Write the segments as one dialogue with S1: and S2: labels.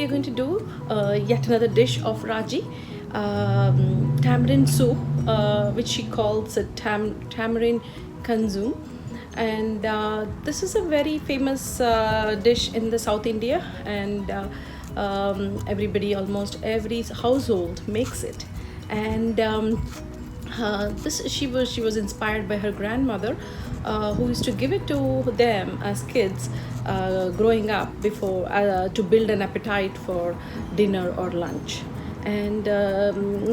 S1: we are going to do yet another dish of Raji, tamarind soup, which she calls a tamarind consomme. And this is a very famous dish in the South India, and everybody, almost every household makes it. And this she was inspired by her grandmother, who used to give it to them as kids growing up, before to build an appetite for dinner or lunch. And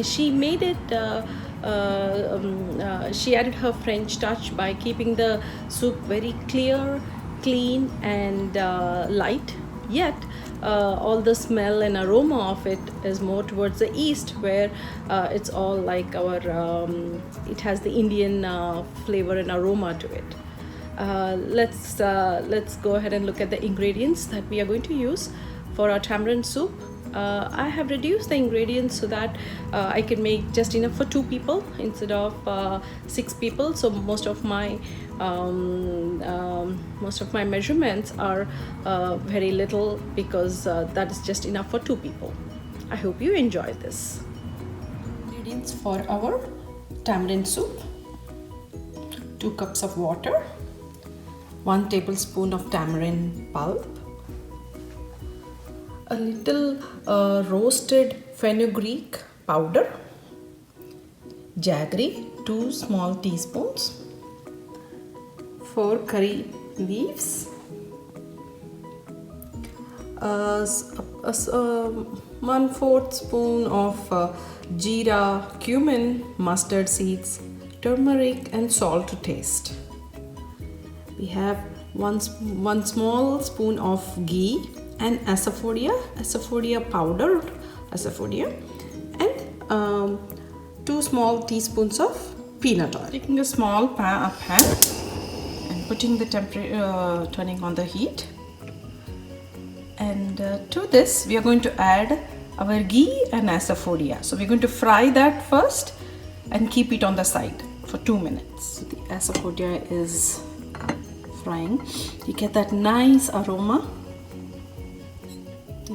S1: she made it she added her French touch by keeping the soup very clear, clean, and light, yet all the smell and aroma of it is more towards the east, where it's all like our it has the Indian flavor and aroma to it. Let's go ahead and look at the ingredients that we are going to use for our tamarind soup. I have reduced the ingredients so that I can make just enough for 2 people instead of 6 people. So most of my measurements are very little, because that is just enough for 2 people. I hope you enjoy this. Ingredients for our tamarind soup: 2 cups of water, 1 tablespoon of tamarind pulp, a little roasted fenugreek powder, Jaggery 2 small teaspoons, 4 curry leaves, 1/4 spoon of jeera, cumin, mustard seeds, turmeric, and salt to taste. We have one small spoon of ghee, and asafoetida powdered asafoetida, and 2 small teaspoons of peanut oil. Taking a small pan and putting the turning on the heat, and to this we are going to add our ghee and asafoetida. So we're going to fry that first and keep it on the side for 2 minutes. So the asafoetida is frying. You get that nice aroma.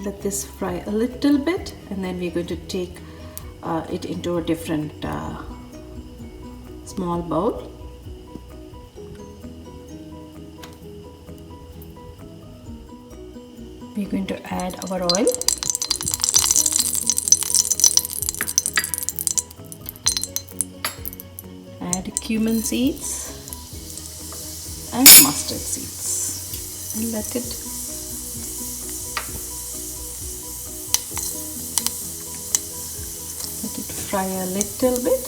S1: Let this fry a little bit, and then we're going to take it into a different small bowl. We're going to add our oil, add cumin seeds and mustard seeds, and let it fry a little bit.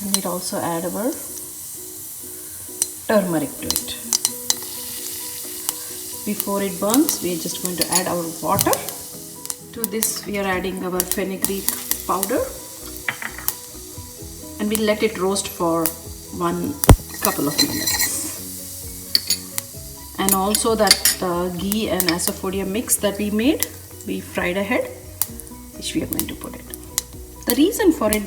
S1: And we'll also add our turmeric to it. Before it burns, we are just going to add our water. To this we are adding our fenugreek powder, and we'll let it roast for couple of minutes. And also that ghee and asafoetida mix that we made, we fried ahead, which we are going to put it. The reason for it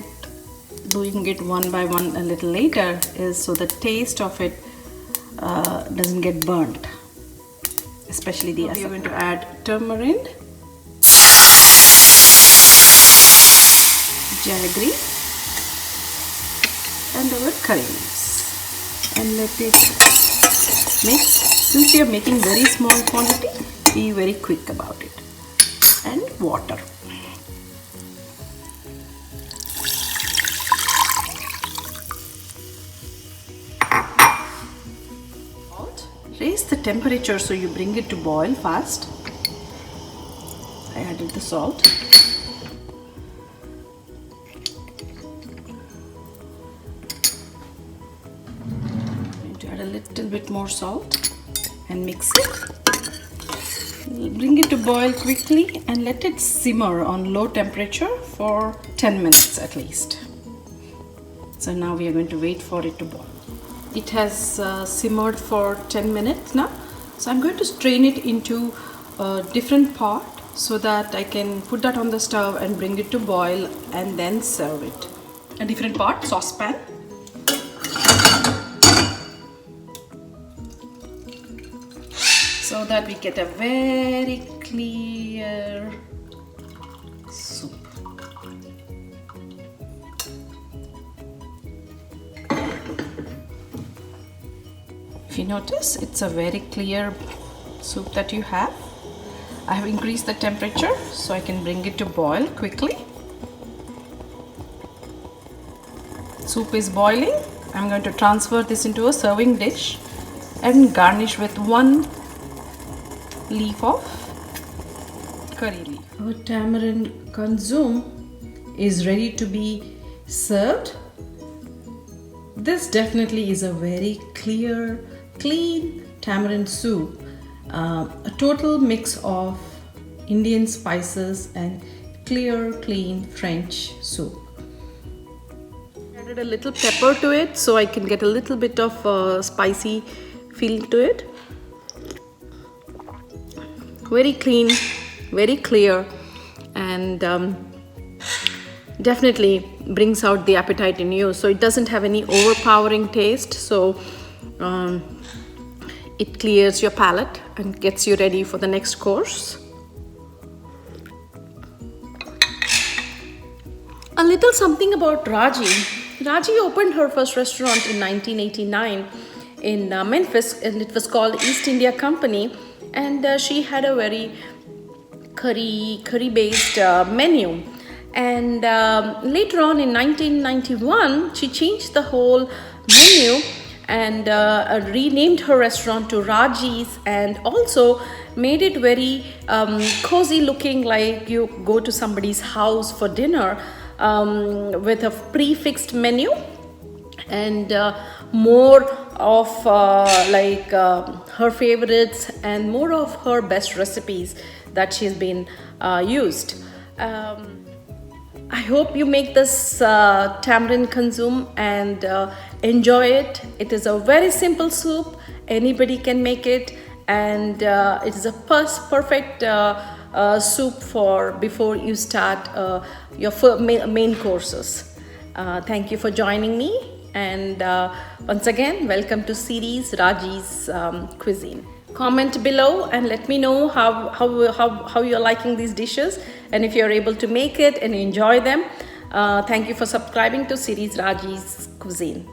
S1: doing it one by one a little later is so the taste of it doesn't get burnt, especially the asafoetida. We are going to add tamarind, Jaggery, and our curry leaves, and let it mix. Since we are making very small quantity, be very quick about it. And water. Raise the temperature so you bring it to boil fast. I added the salt. I'm going to add a little bit more salt and mix it. Bring it to boil quickly and let it simmer on low temperature for 10 minutes at least. So now we are going to wait for it to boil. It has simmered for 10 minutes now. So I'm going to strain it into a different pot so that I can put that on the stove and bring it to boil and then serve it. A different pot, saucepan. so that we get a very clear soup. If you notice, it's a very clear soup that you have. I have increased the temperature so I can bring it to boil quickly. Soup is boiling. I'm going to transfer this into a serving dish and garnish with 1 leaf of curry leaf. Our tamarind consomme is ready to be served. This definitely is a very clear, clean tamarind soup. A total mix of Indian spices and clear, clean French soup. Added a little pepper to it so I can get a little bit of spicy feel to it. Very clean, very clear, and definitely brings out the appetite in you. So it doesn't have any overpowering taste, so it clears your palate and gets you ready for the next course. A little something about Raji. Raji opened her first restaurant in 1989 in Memphis, and it was called East India Company, and she had a very curry based menu. And later on in 1991 she changed the whole menu and renamed her restaurant to Raji's, and also made it very cozy looking, like you go to somebody's house for dinner, with a prefixed menu and more of her favorites and more of her best recipes that she's been used. I hope you make this tamarind consomme and enjoy it. It is a very simple soup. Anybody can make it, and it is a perfect soup for before you start your main courses. Thank you for joining me, and once again, welcome to series Raji's Cuisine. Comment below and let me know how you're liking these dishes, and if you're able to make it and enjoy them. Thank you for subscribing to series Raji's Cuisine.